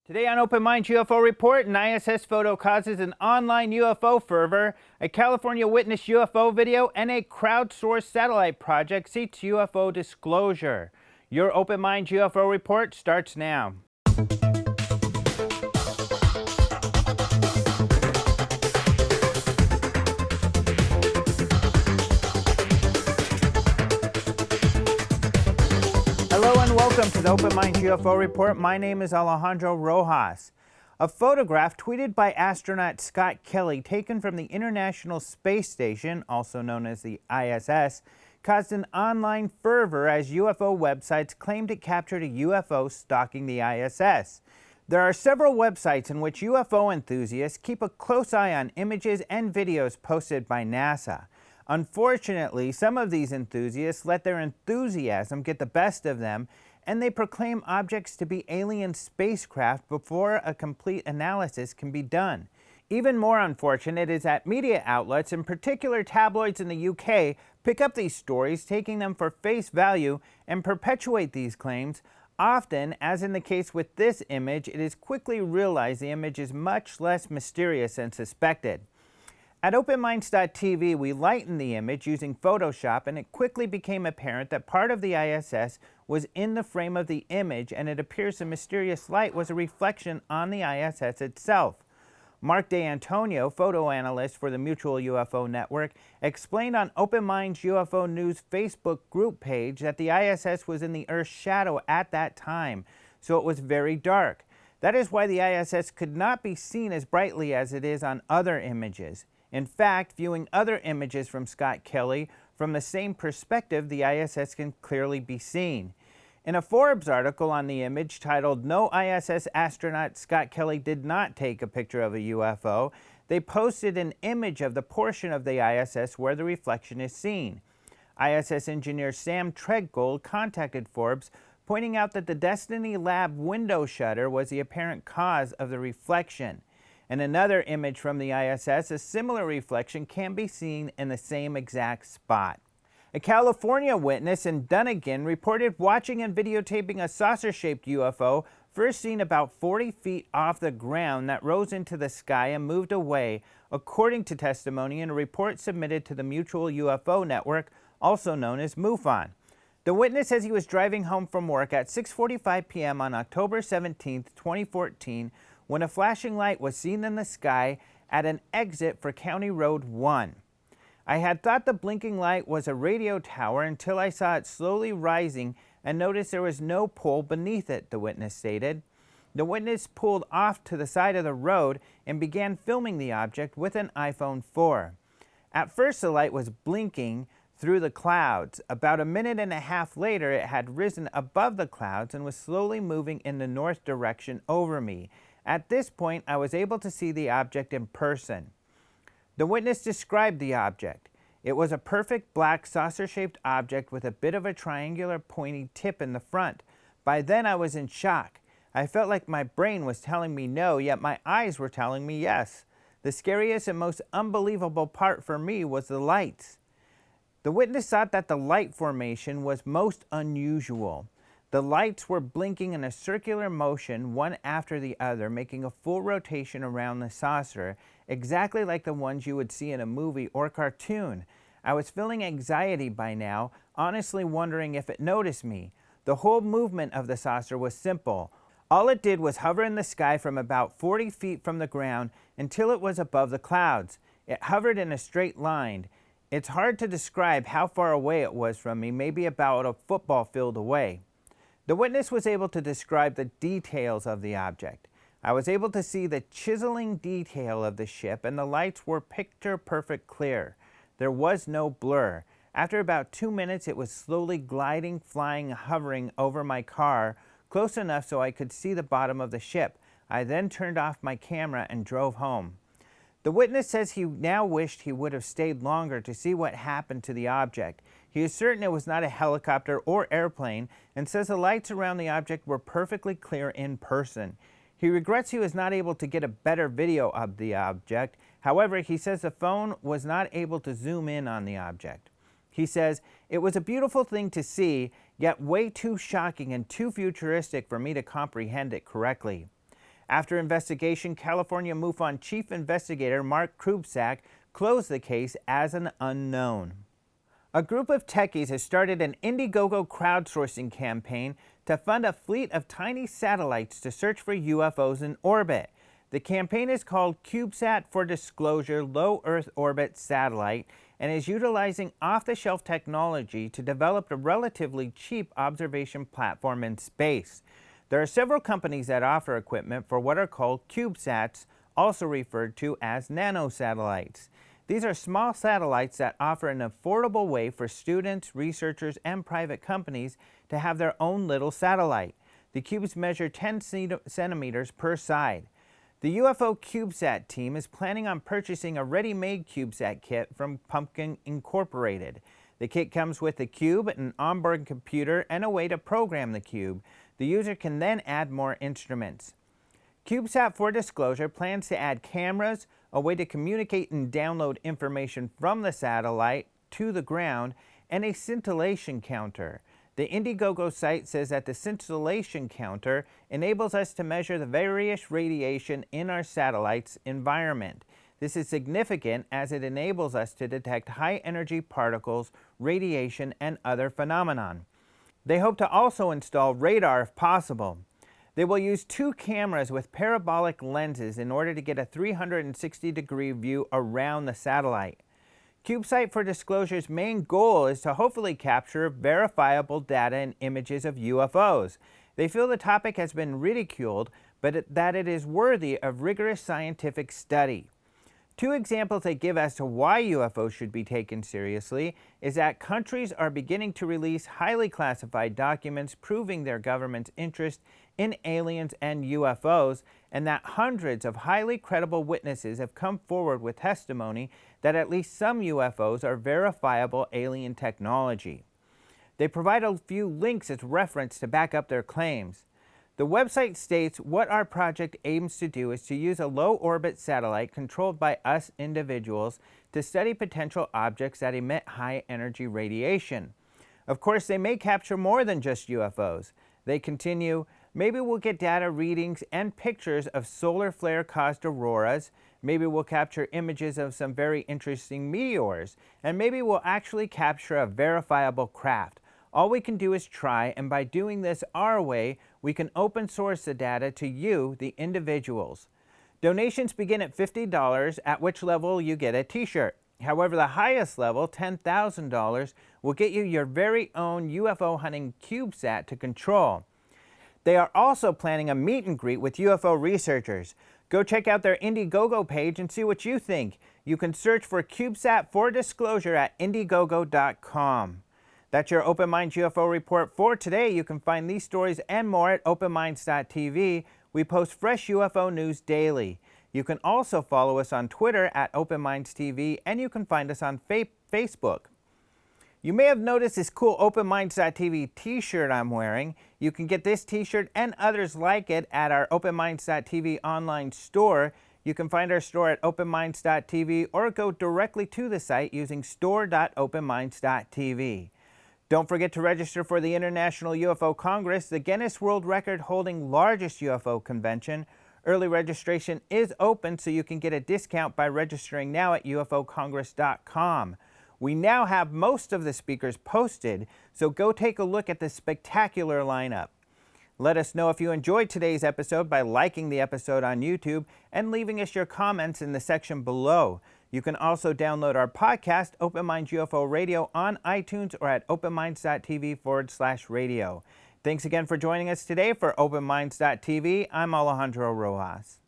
Today on Open Minds UFO Report, an ISS photo causes an online UFO fervor, a California witnessed UFO video, and a crowdsourced satellite project seeks UFO disclosure. Your Open Minds UFO Report starts now. Hello and welcome to the Open Minds UFO Report. My name is Alejandro Rojas. A photograph tweeted by astronaut Scott Kelly taken from the International Space Station, also known as the ISS, caused an online fervor as UFO websites claimed it captured a UFO stalking the ISS. There are several websites in which UFO enthusiasts keep a close eye on images and videos posted by NASA. Unfortunately, some of these enthusiasts let their enthusiasm get the best of them, and they proclaim objects to be alien spacecraft before a complete analysis can be done. Even more unfortunate is that media outlets, in particular tabloids in the UK, pick up these stories, taking them for face value, and perpetuate these claims. Often, as in the case with this image, it is quickly realized the image is much less mysterious than suspected. At OpenMinds.tv, we lightened the image using Photoshop, and it quickly became apparent that part of the ISS was in the frame of the image, and it appears the mysterious light was a reflection on the ISS itself. Mark D'Antonio, photo analyst for the Mutual UFO Network, explained on Open Minds UFO News Facebook group page that the ISS was in the Earth's shadow at that time, so it was very dark. That is why the ISS could not be seen as brightly as it is on other images. In fact, viewing other images from Scott Kelly from the same perspective, the ISS can clearly be seen. In a Forbes article on the image titled "No ISS Astronaut Scott Kelly Did Not Take a Picture of a UFO," they posted an image of the portion of the ISS where the reflection is seen. ISS engineer Sam Treadgold contacted Forbes, pointing out that the Destiny Lab window shutter was the apparent cause of the reflection. In another image from the ISS, a similar reflection can be seen in the same exact spot. A California witness in Dunnigan reported watching and videotaping a saucer-shaped UFO first seen about 40 feet off the ground that rose into the sky and moved away, according to testimony in a report submitted to the Mutual UFO Network, also known as MUFON. The witness says he was driving home from work at 6:45 p.m. on October 17, 2014, when a flashing light was seen in the sky at an exit for County Road 1. I had thought the blinking light was a radio tower until I saw it slowly rising and noticed there was no pole beneath it, the witness stated. The witness pulled off to the side of the road and began filming the object with an iPhone 4. At first the light was blinking through the clouds. About a minute and a half later it had risen above the clouds and was slowly moving in the north direction over me. At this point, I was able to see the object in person. The witness described the object. It was a perfect black saucer-shaped object with a bit of a triangular pointy tip in the front. By then I was in shock. I felt like my brain was telling me no, yet my eyes were telling me yes. The scariest and most unbelievable part for me was the lights. The witness thought that the light formation was most unusual. The lights were blinking in a circular motion, one after the other, making a full rotation around the saucer, exactly like the ones you would see in a movie or cartoon. I was feeling anxiety by now, honestly wondering if it noticed me. The whole movement of the saucer was simple. All it did was hover in the sky from about 40 feet from the ground until it was above the clouds. It hovered in a straight line. It's hard to describe how far away it was from me, maybe about a football field away. The witness was able to describe the details of the object. I was able to see the chiseling detail of the ship, and the lights were picture-perfect clear. There was no blur. After about 2 minutes, it was slowly gliding, flying, hovering over my car, close enough so I could see the bottom of the ship. I then turned off my camera and drove home. The witness says he now wished he would have stayed longer to see what happened to the object. He is certain it was not a helicopter or airplane and says the lights around the object were perfectly clear in person. He regrets he was not able to get a better video of the object. However, he says the phone was not able to zoom in on the object. He says, "It was a beautiful thing to see, yet way too shocking and too futuristic for me to comprehend it correctly." After investigation, California MUFON Chief Investigator Mark CubeSat closed the case as an unknown. A group of techies has started an Indiegogo crowdsourcing campaign to fund a fleet of tiny satellites to search for UFOs in orbit. The campaign is called CubeSat for Disclosure Low Earth Orbit Satellite and is utilizing off-the-shelf technology to develop a relatively cheap observation platform in space. There are several companies that offer equipment for what are called CubeSats, also referred to as nanosatellites. These are small satellites that offer an affordable way for students, researchers, and private companies to have their own little satellite. The cubes measure 10 centimeters per side. The UFO CubeSat team is planning on purchasing a ready-made CubeSat kit from Pumpkin Incorporated. The kit comes with a cube, an onboard computer, and a way to program the cube. The user can then add more instruments. CubeSat for Disclosure plans to add cameras, a way to communicate and download information from the satellite to the ground, and a scintillation counter. The Indiegogo site says that the scintillation counter enables us to measure the various radiation in our satellite's environment. This is significant as it enables us to detect high-energy particles, radiation, and other phenomenon. They hope to also install radar if possible. They will use 2 cameras with parabolic lenses in order to get a 360-degree view around the satellite. CubeSat for Disclosure's main goal is to hopefully capture verifiable data and images of UFOs. They feel the topic has been ridiculed, but that it is worthy of rigorous scientific study. 2 examples they give as to why UFOs should be taken seriously is that countries are beginning to release highly classified documents proving their government's interest in aliens and UFOs, and that hundreds of highly credible witnesses have come forward with testimony that at least some UFOs are verifiable alien technology. They provide a few links as reference to back up their claims. The website states what our project aims to do is to use a low-orbit satellite controlled by us individuals to study potential objects that emit high-energy radiation. Of course, they may capture more than just UFOs. They continue, maybe we'll get data readings and pictures of solar flare-caused auroras, maybe we'll capture images of some very interesting meteors, and maybe we'll actually capture a verifiable craft. All we can do is try, and by doing this our way, we can open source the data to you, the individuals. Donations begin at $50, at which level you get a t-shirt. However, the highest level, $10,000, will get you your very own UFO hunting CubeSat to control. They are also planning a meet and greet with UFO researchers. Go check out their Indiegogo page and see what you think. You can search for CubeSat for Disclosure at Indiegogo.com. That's your Open Minds UFO Report for today. You can find these stories and more at OpenMinds.tv. We post fresh UFO news daily. You can also follow us on Twitter at OpenMindsTV, and you can find us on Facebook. You may have noticed this cool OpenMinds.tv t-shirt I'm wearing. You can get this t-shirt and others like it at our OpenMinds.tv online store. You can find our store at OpenMinds.tv or go directly to the site using store.openminds.tv. Don't forget to register for the International UFO Congress, the Guinness World Record holding largest UFO convention. Early registration is open, so you can get a discount by registering now at ufocongress.com. We now have most of the speakers posted, so go take a look at the spectacular lineup. Let us know if you enjoyed today's episode by liking the episode on YouTube and leaving us your comments in the section below. You can also download our podcast, Open Minds UFO Radio, on iTunes or at openminds.tv/radio. Thanks again for joining us today for OpenMinds.tv. I'm Alejandro Rojas.